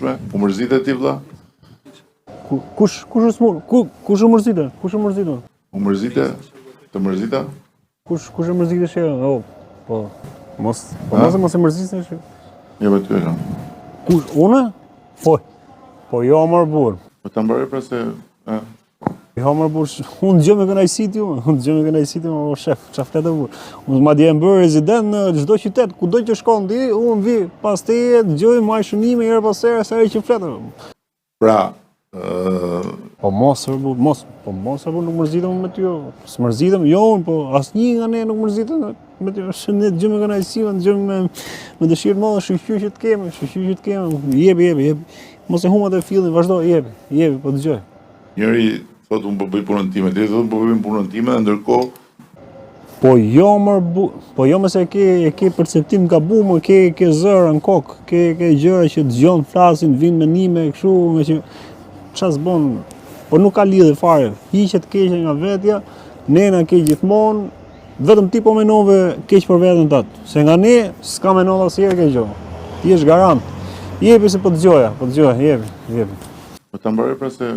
rëndësishme? U mërzitet ti vëlla? Kush u mërzitet? Kush u mërzitet? U mërzite? Të mërzita? Kush e mërzitesh e? Po. Mos e mërzitesh. Jo vetë ty. Kush? Unë? Po jo mërë burë. Po ta mbaroj pra se Jo mërë burë, unë gjë me kënaqësi ti, o shef, qa fletë burë. Unë ma dje më bërë rezident në çdo qytet, ku do që shkon ti, unë vi, pas të dëgjoj maj shënime, herë pas herë, sa herë që fletë. Pra, Po mos nuk mërzitëm me ty, së mërzitëm, jo unë, po asnjë nga ne nuk mërzitëm me ty, është ne gjë me kënaqësi, gjë me dëshirë të madhe, shoqyr që të kemi, jepi, mos e humba te filli, vazhdo, jepi, po dëgjoj. njëri thot unë po bëj punën time, tjetri thot po bëjmë punën time, dhe ndërkohë Po jo më se ke perceptim gabuar, ke zëra në kokë, ke gjëra që dëgjon, flasin, vinë menime, kështu, me që çfarë s'bën, po nuk ka lidhje fare. Hiqet keqja nga vetja, ne na ke gjithmonë, vetëm ti po menove keq për veten tënd. Se nga ne s'ka menova asnjëherë keq gjë. Ti je garant. Jepi se po dëgjoja, jepi. po ta mbaroj pra se